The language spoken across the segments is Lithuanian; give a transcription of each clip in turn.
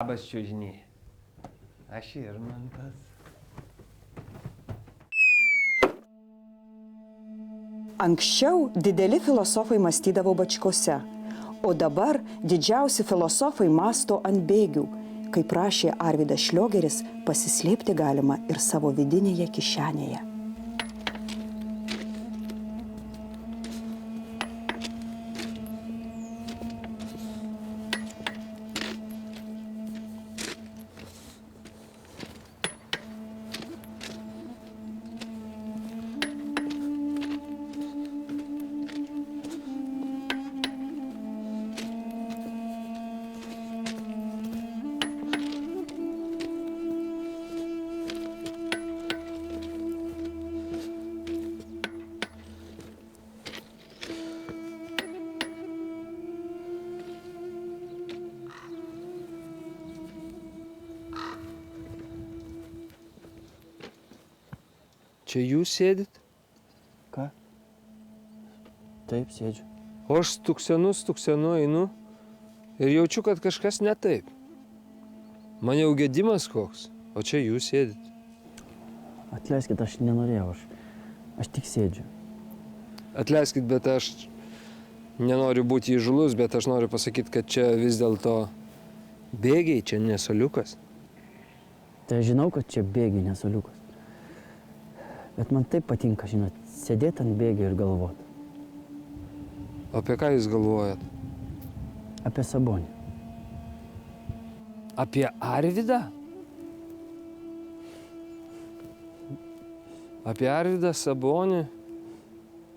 Labas čiužiniai. Aš Irmantas. Anksčiau dideli filosofai mąstydavo bačkose, o dabar didžiausi filosofai mąsto ant bėgių. Kaip prašė Arvydas Šliogeris, pasislėpti galima ir savo vidinėje kišenėje. Čia jūs sėdit? Ką? Taip, sėdžiu. O aš stuksenu einu ir jaučiu, kad kažkas ne taip. Man jau gedimas koks, o čia jūs sėdit. Atleiskit, aš nenorėjau, aš tik sėdžiu. Atleiskit, bet aš nenoriu būti įžūlus, bet aš noriu pasakyti, kad čia vis dėlto bėgiai, čia nesoliukas. Tai aš žinau, kad čia bėgiai nesoliukas. Bet man taip patinka, žinot, sėdėti ant bėgių ir galvot. Apie ką jūs galvojat? Apie Sabonį. Apie Arvydą? Apie Arvydą Sabonį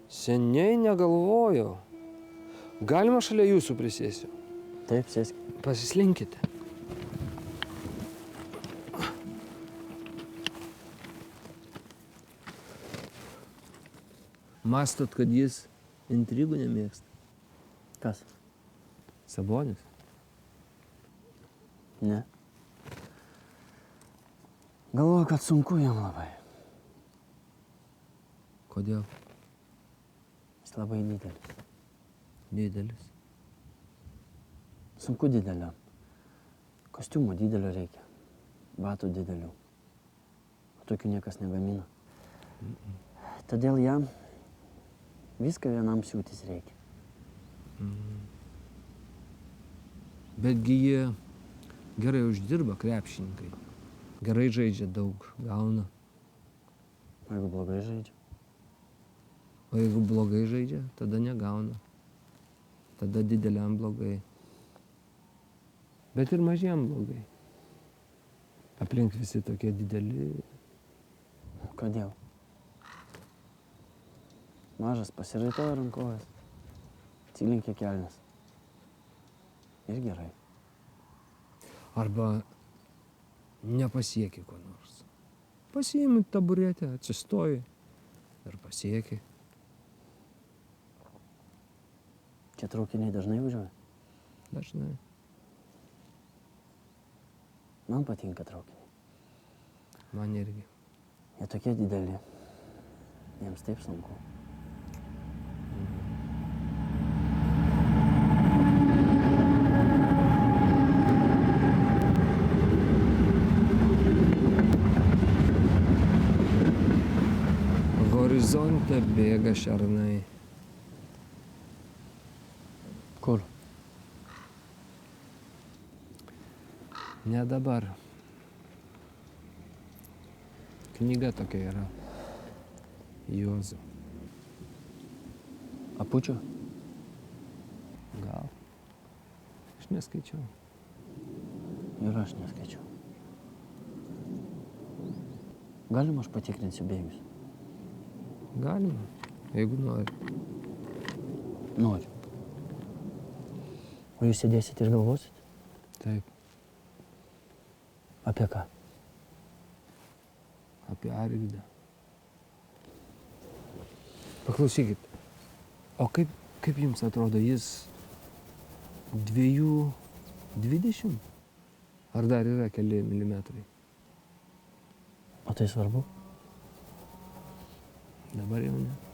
seniai negalvojau. Galima šalia jūsų prisėsiu? Taip, sėsk. Pasislinkite. Mastot, kad jis intrigų nemėgsta. Kas? Sabonis? Ne. Galvoju, kad sunku jam labai. Kodėl? Jis labai didelis. Didelis. Sunku dideliam. Kostiumo didelio reikia. Batų didelių. O tokių niekas negamina. Todėl jam viską vienam siūtis reikia. Betgi jie gerai uždirba, krepšininkai. Gerai žaidžia, daug gauna. O jeigu blogai žaidžia? O jeigu blogai žaidžia, tada negauna. Tada dideliam blogai. Bet ir mažiem blogai. Aplink visi tokie dideli. Kodėl? Mažas pasiraitoja rankovės, atsilinkė kelnes. Ir gerai. Arba nepasieki ko nors. Pasiimi taburetę, atsistoji ir pasieki. Čia traukiniai dažnai važiuoja? Dažnai. Man patinka traukiniai. Man irgi. Jie tokie dideli. Jiems taip sunku. Horizonte bėga šernai. Kur? Ne dabar. Knyga tokia yra. Juozo. Apučio? Gal. Aš neskaičiau. Ir aš neskaičiau. Galima aš patikrinsiu bėgius? Galima, jeigu nori. Noriu. O jūs sėdėsit ir galvosit? Taip, Apie ką? apie Arvydą. Paklausykit, o kaip jums atrodo, jis 2,20? Ar dar yra keli milimetrai? O tai svarbu? Dabar jau ne.